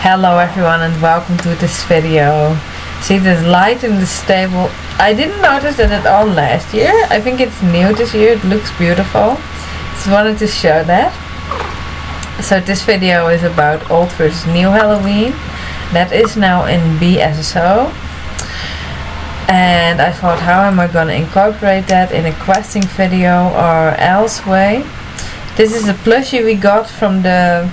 Hello everyone and welcome to this video. See this light in the stable? I didn't notice that at all last year. I think it's new this year. It looks beautiful. Just wanted to show that. So this video is about old versus new Halloween. That is now in BSSO. And I thought, how am I gonna incorporate that in a questing video or elsewhere? This is a plushie we got from the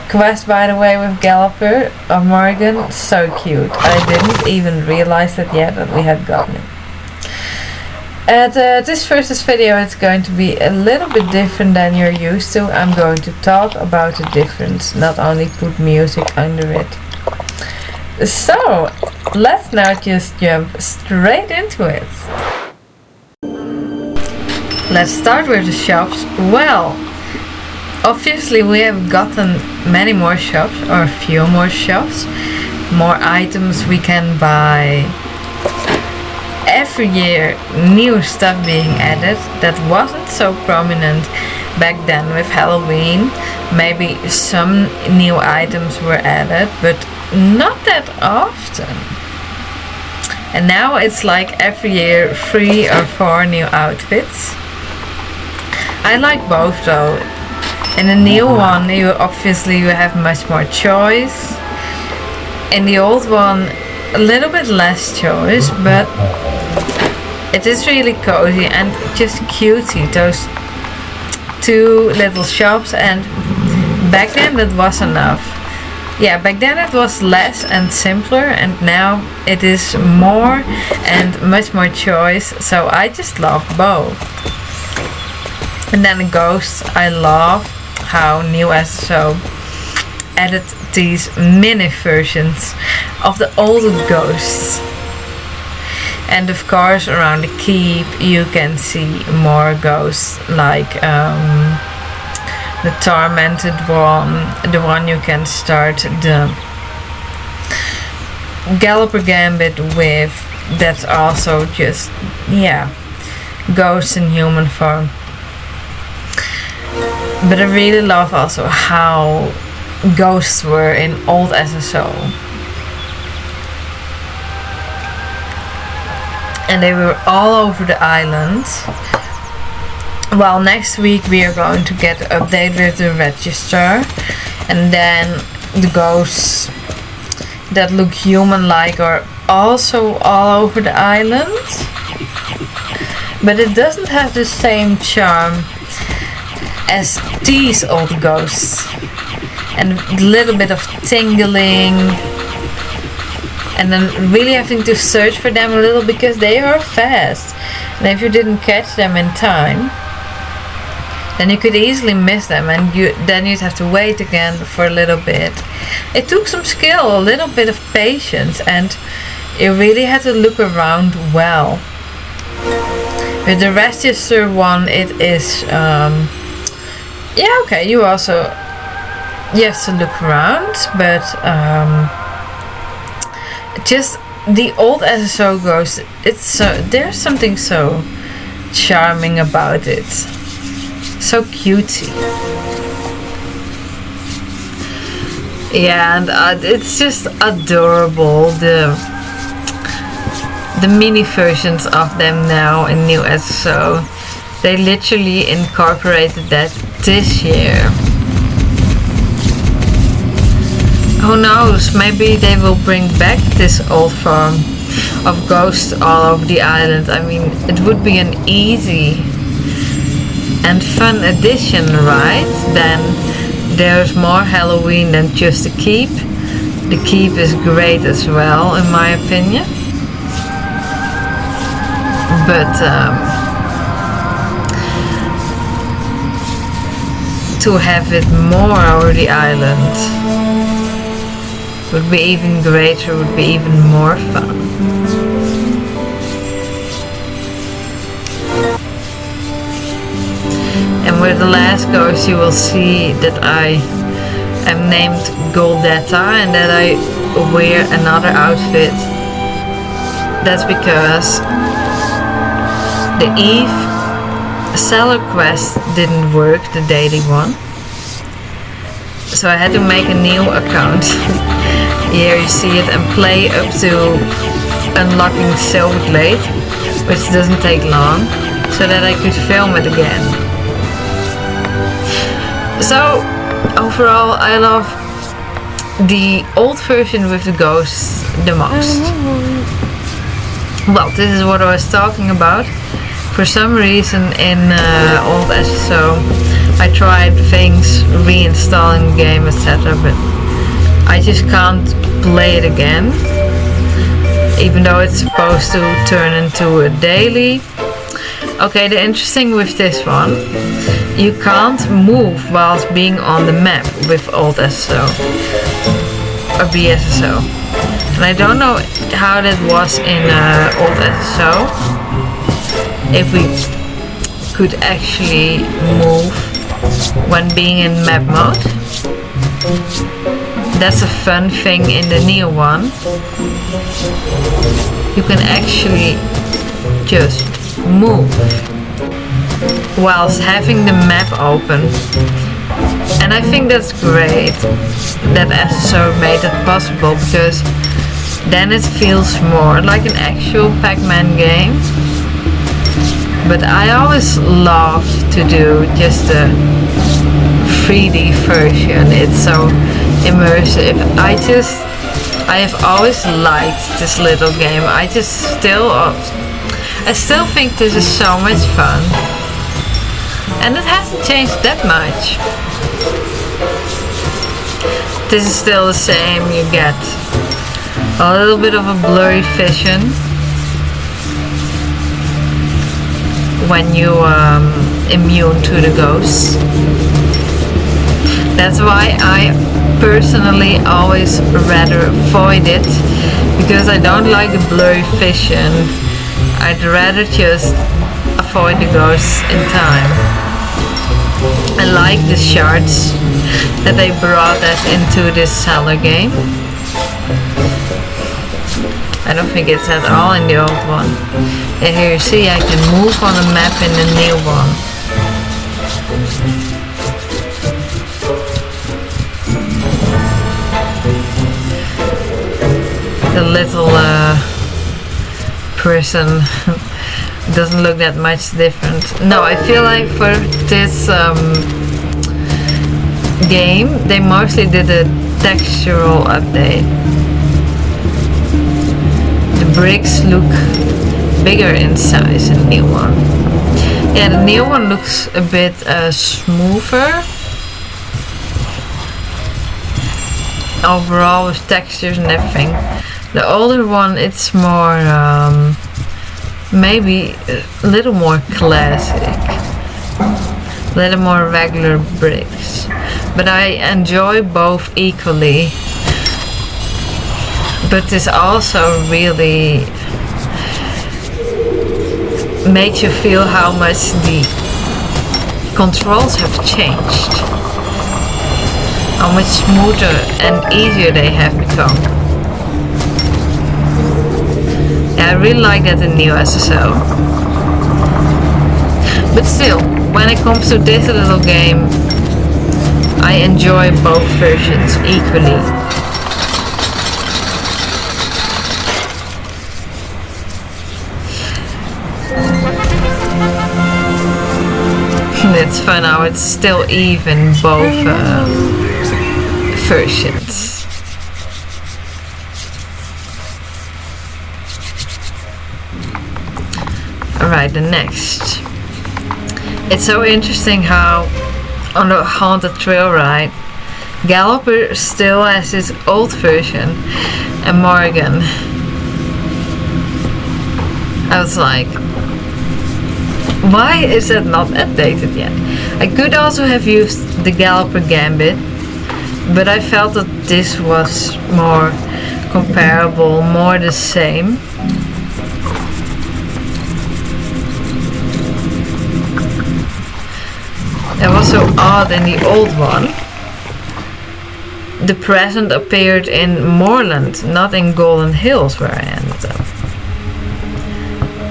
quest, by the way, with Galloper of Morrigan. So cute. I didn't even realize that yet that we had gotten it. At this versus video, it's going to be a little bit different than you're used to. I'm going to talk about the difference, not only put music under it. So let's now just jump straight into it. Let's start with the shops. Well, obviously we have gotten many more shops, or a few more shops, more items we can buy. Every year new stuff being added that wasn't so prominent back then with Halloween. Maybe some new items were added, but not that often. And now it's like every year 3 or 4 new outfits. I like both though. In the new one, you have much more choice. In the old one, a little bit less choice, but it is really cozy and just cutesy. Those 2 little shops, and back then that was enough. Yeah, back then it was less and simpler, and now it is more and much more choice. So I just love both. And then the ghosts, I love how new SSO added these mini versions of the older ghosts. And of course around the keep you can see more ghosts, like the tormented one, the one you can start the Galloper gambit with. That's also just, yeah, ghosts in human form. But I really love also how ghosts were in old SSO. And they were all over the island. Well, next week we are going to get an update with the register. And then the ghosts that look human-like are also all over the island. But it doesn't have the same charm as these old ghosts, and a little bit of tingling, and then really having to search for them a little because they are fast, and if you didn't catch them in time then you could easily miss them, and then you'd have to wait again for a little bit. It took some skill, a little bit of patience, and you really had to look around well. With the register one, it is yeah, okay, you have to look around, but just the old SSO ghost, there's something so charming about it, so cutesy. Yeah, and it's just adorable, the mini versions of them now in new SSO. They literally incorporated that this year. Who knows, maybe they will bring back this old form of ghosts all over the island. I mean, it would be an easy and fun addition, right? Then there's more Halloween than just the keep. The keep is great as well, in my opinion. But to have it more over the island would be even greater, would be even more fun. And with the last ghost you will see that I am named Goldetta and that I wear another outfit. That's because the Eve Cellar quest didn't work, the daily one, so I had to make a new account Here you see it and play up to unlocking Silver Blade, which doesn't take long, so that I could film it again. So overall I love the old version with the ghosts the most. Well, this is what I was talking about. For some reason in old SSO I tried things, reinstalling the game, etc., but I just can't play it again. Even though it's supposed to turn into a daily. Okay, the interesting with this one, you can't move whilst being on the map with old SSO or BSSO. And I don't know how that was in old SSO. If we could actually move when being in map mode. That's a fun thing in the new one. You can actually just move whilst having the map open. And I think that's great that SSO made it possible, because then it feels more like an actual Packman game. But I always love to do just a 3D version. It's so immersive. I have always liked this little game. I still think this is so much fun. And it hasn't changed that much. This is still the same. You get a little bit of a blurry vision when you immune to the ghosts. That's why I personally always rather avoid it, because I don't like the blurry vision. I'd rather just avoid the ghosts in time. I like the shards that they brought that into this Cellar game. I don't think it's at all in the old one. And here you see I can move on the map in the new one. The little person doesn't look that much different. No, I feel like for this game they mostly did a textural update. The bricks look bigger in size in the new one. Yeah, the new one looks a bit smoother overall with textures and everything. The older one, it's more maybe a little more classic, a little more regular bricks, but I enjoy both equally. But this also really makes you feel how much the controls have changed, how much smoother and easier they have become. Yeah, I really like that in new SSO. But still, when it comes to this little game, I enjoy both versions equally. It's fun how it's still even both versions. Alright, the next. It's so interesting how on the Haunted Trail ride, Galloper still has his old version and Morrigan. I was like, why is that not updated yet? I could also have used the Galloper Gambit, but I felt that this was more comparable, more the same. It was so odd in the old one. The present appeared in Moorland, not in Golden Hills where I ended up.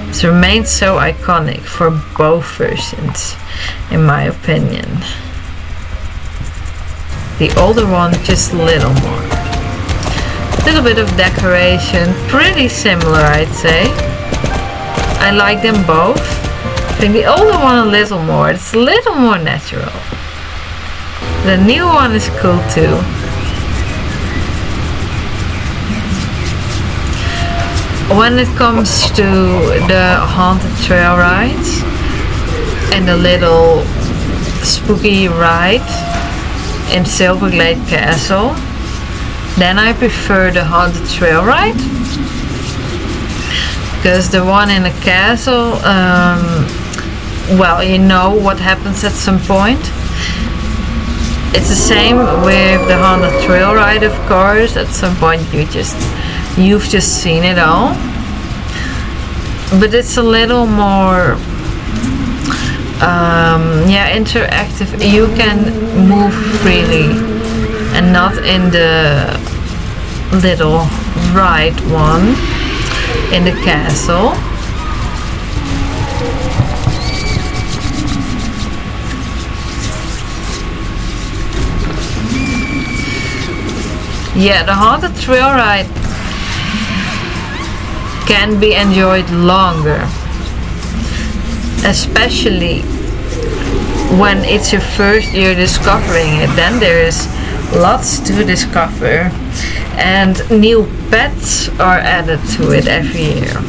It remains so iconic for both versions, in my opinion. The older one just a little more. bit of decoration, pretty similar I'd say. I like them both. I think the older one a little more, it's a little more natural. The new one is cool too. When it comes to the haunted trail rides and the little spooky ride in Silverglade Castle, then I prefer the haunted trail ride, because the one in the castle, well, you know what happens at some point. It's the same with the haunted trail ride, of course. At some point you've just seen it all, but it's a little more interactive. You can move freely and not in the little ride one in the castle. Yeah, the haunted trail ride can be enjoyed longer, especially when it's your first year discovering it. Then there is lots to discover and new pets are added to it every year.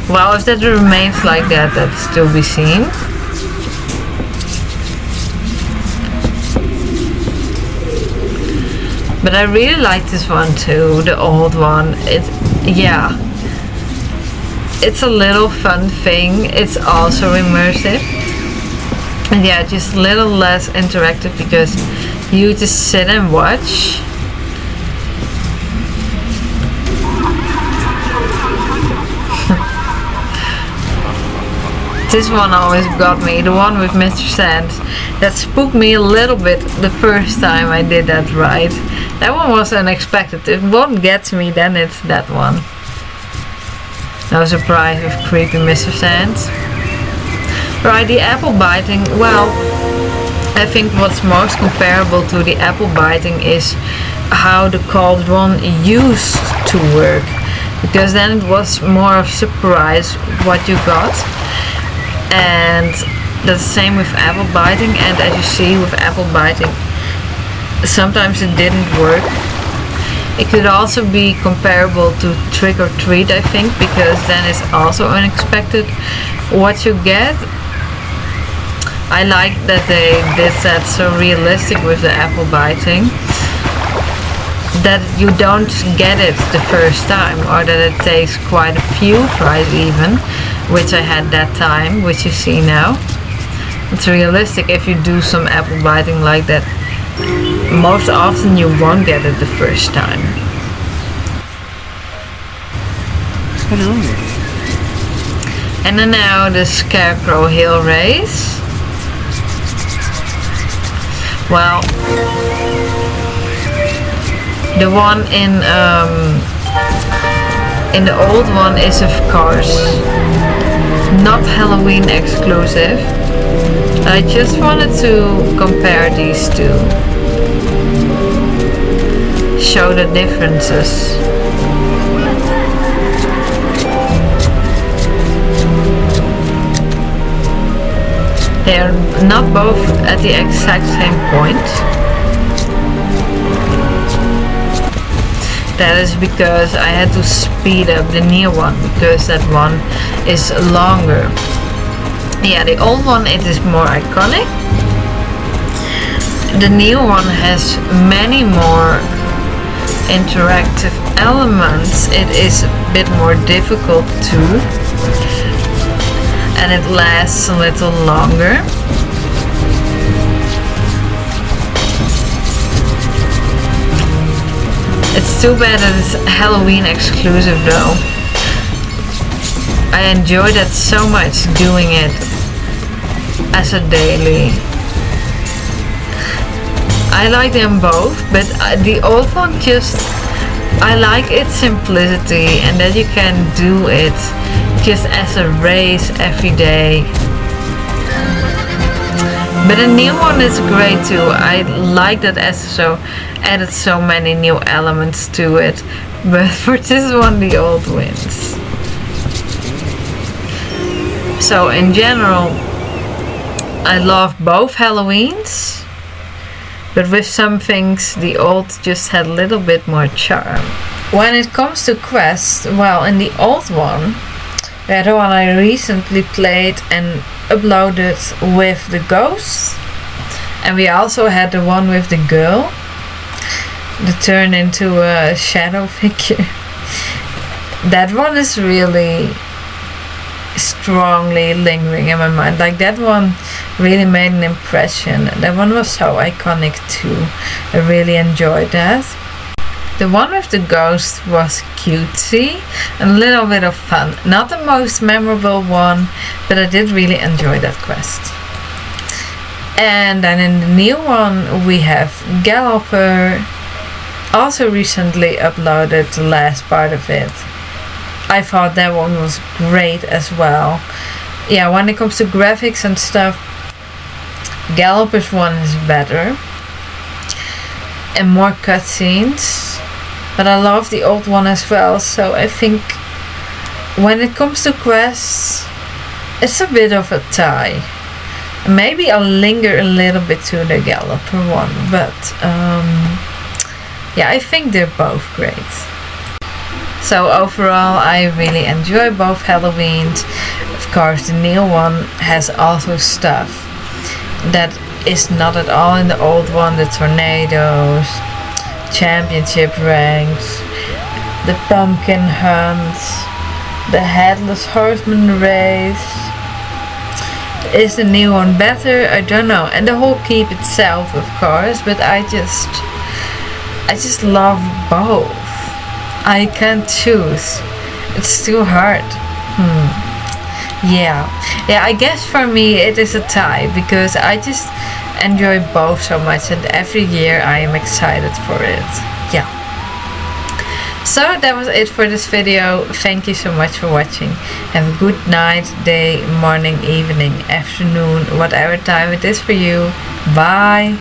Well, if that remains like that, that's to be seen. But I really like this one too, the old one. It's a little fun thing. It's also immersive. And yeah, just a little less interactive because you just sit and watch. This one always got me, the one with Mr. Sand. That spooked me a little bit the first time I did that ride. That one was unexpected. If one gets me, then it's that one. No surprise with creepy Mr. Sand. Right, the apple biting. Well, I think what's most comparable to the apple biting is how the Cauldron used to work. Because then it was more of a surprise what you got. And that's the same with apple biting, and as you see with apple biting, sometimes it didn't work. It could also be comparable to trick or treat, I think, because then it's also unexpected what you get. I like that they did that so realistic with the apple biting, that you don't get it the first time, or that it takes quite a few tries even, which I had that time, which you see now. It's realistic. If you do some apple biting like that, most often you won't get it the first time. And then now the ScareCrowHill Race. Well, the one in the old one is of course not Halloween exclusive. I just wanted to compare these two, show the differences. They are not both at the exact same point. That is because I had to speed up the near one, because that one is longer. Yeah, the old one, it is more iconic. The new one has many more interactive elements. It is a bit more difficult too, and it lasts a little longer. It's too bad that it's Halloween exclusive though. I enjoy that so much, doing it as a daily. I like them both, but the old one I like its simplicity, and that you can do it just as a race every day. But the new one is great too. I like that SSO added so many new elements to it, but for this one the old wins. So in general, I love both Halloweens, but with some things the old just had a little bit more charm. When it comes to quests, well, in the old one, the one I recently played and uploaded with the ghost, and we also had the one with the girl that turned into a shadow figure. That one is really strongly lingering in my mind. Like, that one really made an impression. That one was so iconic too. I really enjoyed that. The one with the ghost was cutesy and a little bit of fun. Not the most memorable one, but I did really enjoy that quest. And then in the new one we have Galloper. Also recently uploaded the last part of it. I thought that one was great as well. Yeah, when it comes to graphics and stuff, Galloper's one is better and more cutscenes, but I love the old one as well. So I think when it comes to quests, it's a bit of a tie. Maybe I'll linger a little bit to the Galloper one, but yeah, I think they're both great. So overall, I really enjoy both Halloweens. Of course, the new one has also stuff that is not at all in the old one. The tornadoes, championship ranks, the pumpkin hunt, the headless horseman race. Is the new one better? I don't know. And the whole keep itself, of course, but I just love both. I can't choose. It's too hard. Yeah, I guess for me it is a tie, because I just enjoy both so much, and every year I am excited for it. Yeah. So that was it for this video. Thank you so much for watching. Have a good night, day, morning, evening, afternoon, whatever time it is for you. Bye.